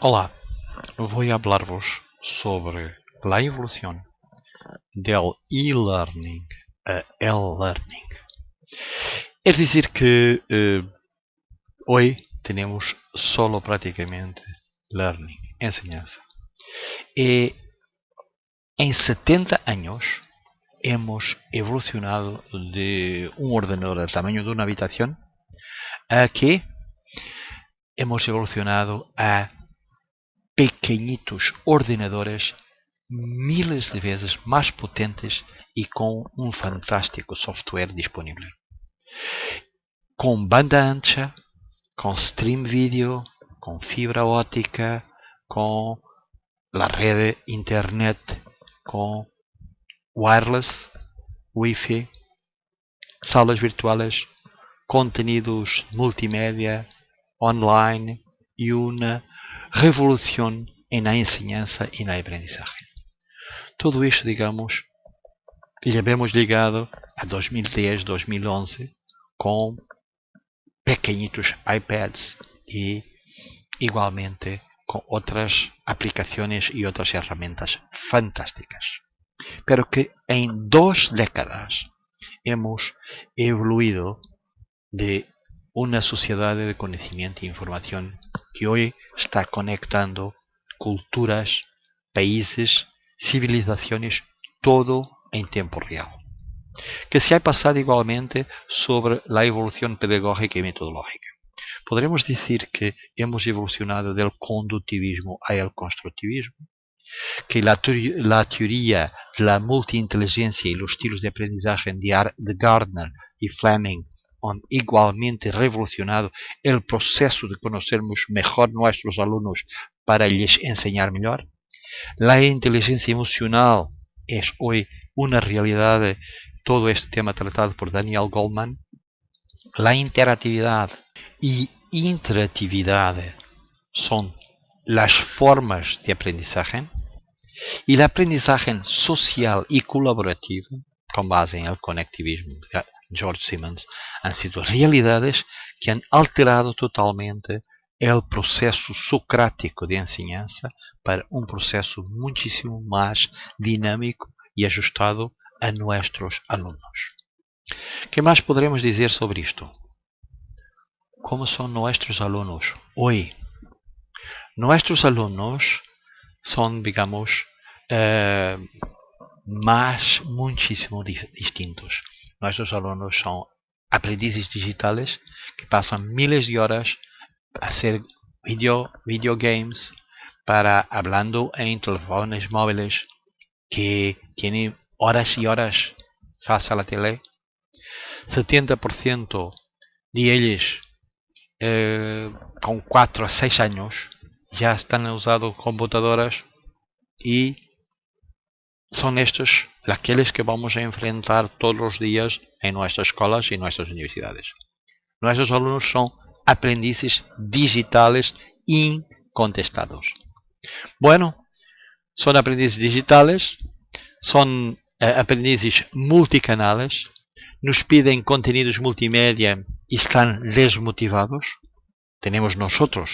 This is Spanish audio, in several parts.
Hola, voy a hablaros sobre la evolución del e-learning a el-learning. Es decir que hoy tenemos solo prácticamente learning, enseñanza. Y en 70 años hemos evolucionado de un ordenador del tamaño de una habitación a que hemos evolucionado a pequeñitos ordenadores miles de veces más potentes y con un fantástico software disponible. Con banda ancha, con stream video, con fibra óptica, con la red internet, con wireless, wifi, salas virtuales, contenidos multimedia, online y una revolución en la enseñanza y en el aprendizaje. Todo esto, digamos, llevamos ligado a 2010, 2011 con pequeñitos iPads y igualmente con otras aplicaciones y otras herramientas fantásticas. Pero que en 2 décadas hemos evoluido de una sociedad de conocimiento e información que hoy está conectando culturas, países, civilizaciones, todo en tiempo real. Que se ha pasado igualmente sobre la evolución pedagógica y metodológica. Podremos decir que hemos evolucionado del conductivismo al constructivismo, que la teoría de la multiinteligencia y los estilos de aprendizaje de Gardner y Fleming han igualmente revolucionado el proceso de conocernos mejor nuestros alumnos para les enseñar mejor. La inteligencia emocional es hoy una realidad, todo este tema tratado por Daniel Goleman. La interactividad y interactividad son las formas de aprendizaje, y el aprendizaje social y colaborativo, con base en el conectivismo de George Simmons, han sido realidades que han alterado totalmente el proceso socrático de enseñanza para un proceso muchísimo más dinámico y ajustado a nuestros alumnos. ¿Qué más podremos decir sobre esto? ¿Cómo son nuestros alumnos hoy? Nuestros alumnos son, digamos, muchísimo distintos. Nuestros alumnos son aprendices digitales que pasan miles de horas a hacer videogames, hablando en teléfonos móviles, que tienen horas y horas face a la tele. 70% de ellos con 4 a 6 años ya están usando computadoras, y son estos aquellos que vamos a enfrentar todos los días en nuestras escuelas y nuestras universidades. Nuestros alumnos son aprendices digitales incontestados. Bueno, son aprendices digitales, son aprendices multicanales, nos piden contenidos multimedia y están desmotivados. Tenemos nosotros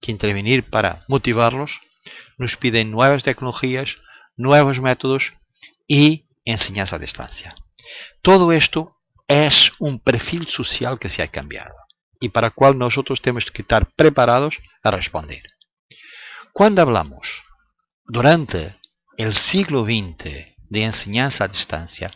que intervenir para motivarlos. Nos piden nuevas tecnologías, nuevos métodos y enseñanza a distancia. Todo esto es un perfil social que se ha cambiado y para el cual nosotros tenemos que estar preparados a responder. Cuando hablamos durante el siglo XX de enseñanza a distancia,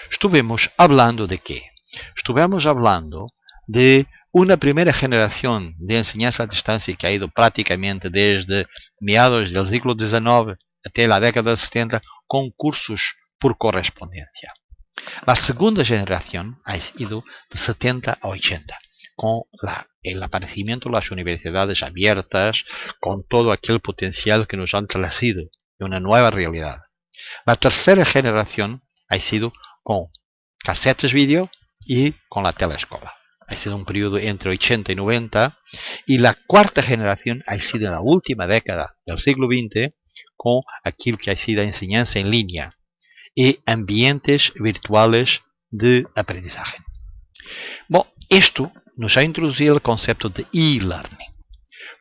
estuvimos hablando de qué? Estuvimos hablando de una primera generación de enseñanza a distancia que ha ido prácticamente desde meados del siglo XIX hasta la década de 70 con cursos por correspondencia. La segunda generación ha ido de 70 a 80 con el aparecimiento de las universidades abiertas, con todo aquel potencial que nos han traído de una nueva realidad. La tercera generación ha sido con casetes vídeo y con la telescola. Ha sido un periodo entre 80 y 90, y la cuarta generación ha sido en la última década del siglo XX con aquello que ha sido enseñanza en línea y ambientes virtuales de aprendizaje. Bueno, esto nos ha introducido el concepto de e-learning.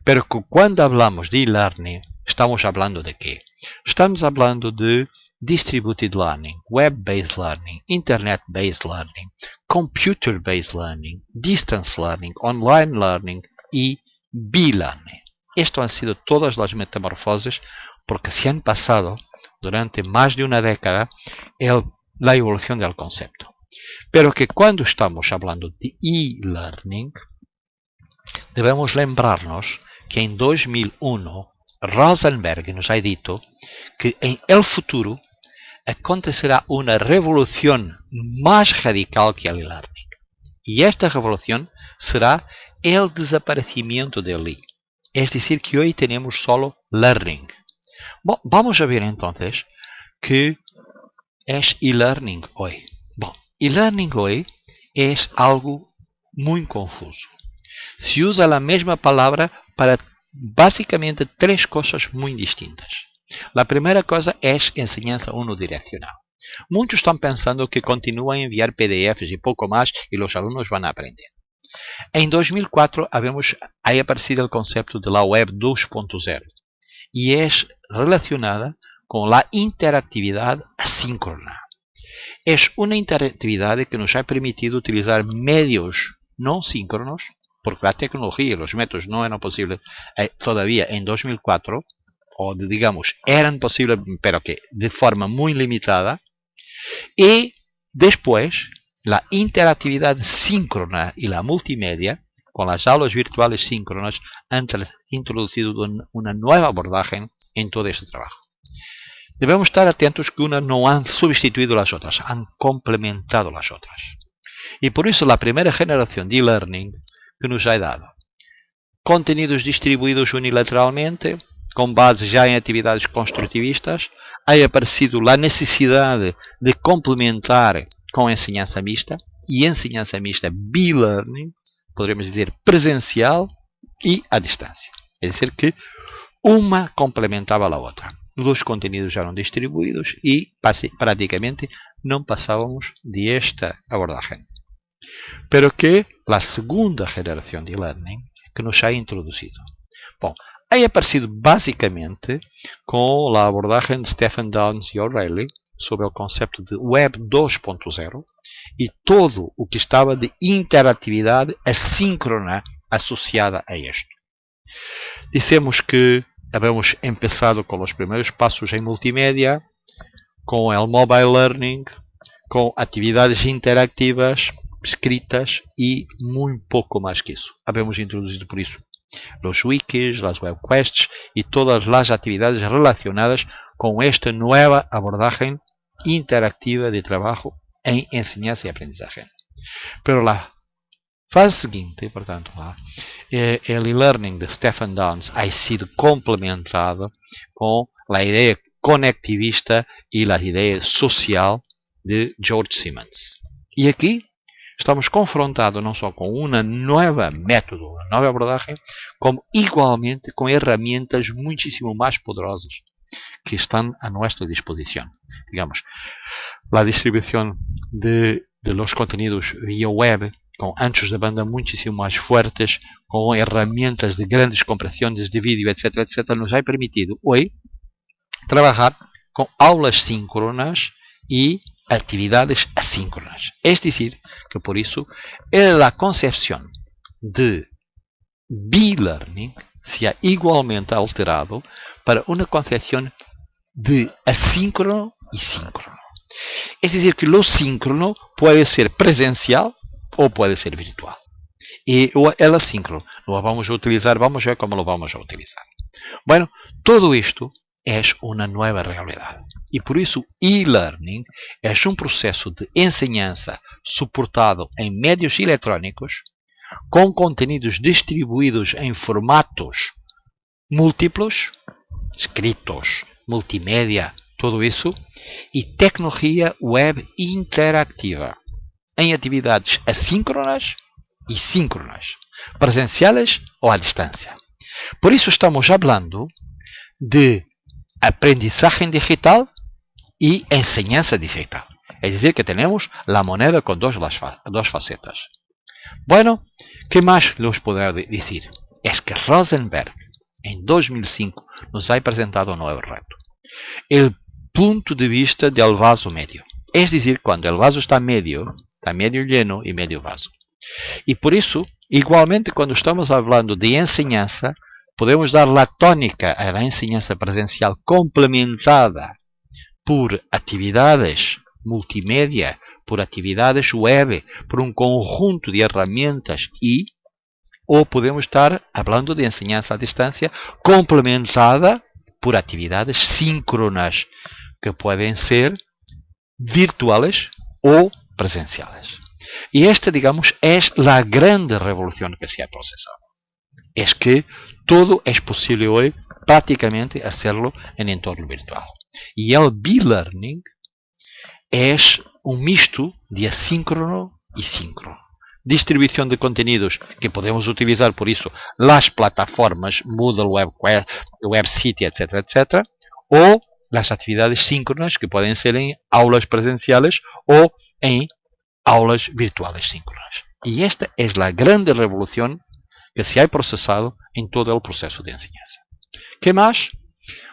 Pero que cuando hablamos de e-learning, estamos hablando de qué? Estamos hablando de distributed learning, web-based learning, internet-based learning, computer-based learning, distance learning, online learning y b-learning. Esto han sido todas las metamorfosis porque se han pasado durante más de una década la evolución del concepto. Pero que cuando estamos hablando de e-learning, debemos lembrarnos que en 2001 Rosenberg nos ha dicho que en el futuro acontecerá una revolución más radical que el e-learning. Y esta revolución será el desaparecimiento del e. Es decir, que hoy tenemos solo learning. Bom, vamos a ver entonces qué es e-learning hoy. Bom, e-learning hoy es algo muy confuso. Se usa la misma palabra para básicamente tres cosas muy distintas. La primera cosa es enseñanza unidireccional. Muchos están pensando que continúan a enviar PDFs y poco más y los alumnos van a aprender. En 2004 ha aparecido el concepto de la web 2.0 y es relacionada con la interactividad asíncrona. Es una interactividad que nos ha permitido utilizar medios no síncronos, porque la tecnología y los métodos no eran posibles todavía en 2004, o digamos, eran posibles, pero que de forma muy limitada, y después la interactividad síncrona y la multimedia, con las aulas virtuales síncronas, han introducido una nueva abordaje en todo este trabajo. Debemos estar atentos que unas no han sustituido las otras, han complementado las otras. Y por eso la primera generación de e-learning que nos ha dado contenidos distribuídos unilateralmente, com base já em atividades construtivistas, ha aparecido a necessidade de complementar com a enseñança mista, e enseñança mista b-learning, poderíamos dizer presencial e à distância. É dizer que uma complementava a outra. Os conteúdos já eram distribuídos e praticamente não passávamos de esta abordagem. Pero que a segunda geração de learning que nos ha introduzido. Bom, ha aparecido basicamente com a abordagem de Stephen Downes e O'Reilly sobre o conceito de Web 2.0 e todo o que estava de interatividade assíncrona associada a isto. Dissemos que habíamos começado com os primeiros passos em multimédia, com o mobile learning, com atividades interativas, escritas e muito pouco mais que isso. Habíamos introduzido por isso os wikis, as webquests e todas as atividades relacionadas com esta nova abordagem interativa de trabalho em enseñança e aprendizagem. Pero a fase seguinte, portanto, o e-learning de Stephen Downes ha sido complementado com a ideia conectivista e a ideia social de George Simmons. E aqui estamos confrontados não só com uma nova método, uma nova abordagem, como igualmente com ferramentas muitíssimo mais poderosas que estão a nossa disposição. Digamos, a distribuição de los contenidos via web, com anchos de banda muitíssimo mais fortes, com ferramentas de grandes compressões de vídeo, etc., etc., nos ha permitido hoje trabalhar com aulas síncronas e atividades assíncronas. Es decir, que por isso a concepção de b-learning se ha igualmente alterado para uma concepção de assíncrono e síncrono. Es decir, que lo síncrono pode ser presencial ou pode ser virtual. E el assíncrono lo vamos a utilizar, vamos a ver como lo vamos a utilizar. Bueno, todo isto é uma nova realidade. E por isso, e-learning é um processo de enseñança suportado em médios eletrónicos, com conteúdos distribuídos em formatos múltiplos, escritos, multimédia, tudo isso, e tecnologia web interativa, em atividades assíncronas e síncronas, presenciais ou à distância. Por isso estamos falando de aprendizagem digital e enseñanza digital. Es decir, que tenemos la moneda con dos facetas. Bueno, ¿qué más les podrá decir? es que Rosenberg, en 2005, nos ha presentado un nuevo reto. El punto de vista del vaso medio. Es decir, cuando el vaso está medio lleno y medio vaso. Y por eso, igualmente, cuando estamos hablando de enseñanza, podemos dar la tónica a la enseñanza presencial complementada por actividades multimedia, por actividades web, por un conjunto de herramientas o podemos estar hablando de enseñanza a distancia complementada por actividades síncronas que pueden ser virtuales o presenciales. Y esta, digamos, es la grande revolución que se ha procesado. Es que todo es posible hoy prácticamente hacerlo en entorno virtual. Y el B-Learning es un mixto de asíncrono y síncrono. Distribución de contenidos que podemos utilizar, por eso, las plataformas Moodle, WebCity, etc., etc., o las actividades síncronas que pueden ser en aulas presenciales o en aulas virtuales síncronas. Y esta es la grande revolución que se ha procesado en todo el proceso de enseñanza. ¿Qué más?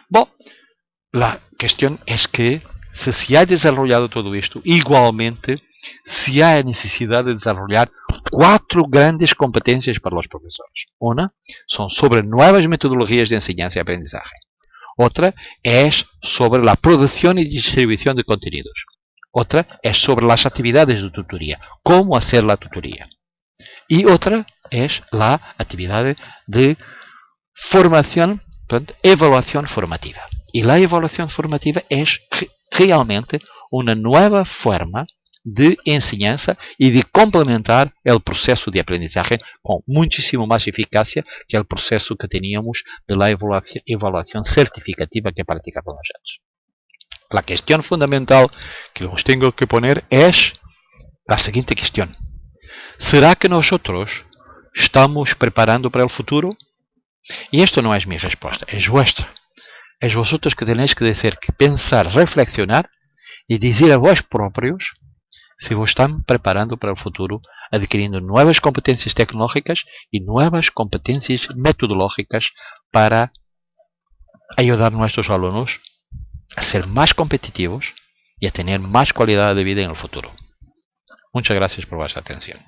Bueno, la cuestión es que si se ha desarrollado todo esto, igualmente se ha necesidad de desarrollar 4 grandes competencias para los profesores. Una son sobre nuevas metodologías de enseñanza y aprendizaje. Otra es sobre la producción y distribución de contenidos. Otra es sobre las actividades de tutoría, cómo hacer la tutoría. Y otra es la actividad de formación, evaluación formativa. Y la evaluación formativa es realmente una nueva forma de enseñanza y de complementar el proceso de aprendizaje con muchísimo más eficacia que el proceso que teníamos de la evaluación certificativa que practicábamos antes. La cuestión fundamental que os tengo que poner es la siguiente cuestión. ¿Será que nosotros estamos preparando para el futuro? Y esto no es mi respuesta, es vuestra. Es vosotros que tenéis que decir, que pensar, reflexionar y decir a vos propios si vos están preparando para el futuro, adquiriendo nuevas competencias tecnológicas y nuevas competencias metodológicas para ayudar a nuestros alumnos a ser más competitivos y a tener más calidad de vida en el futuro. Muchas gracias por vuestra atención.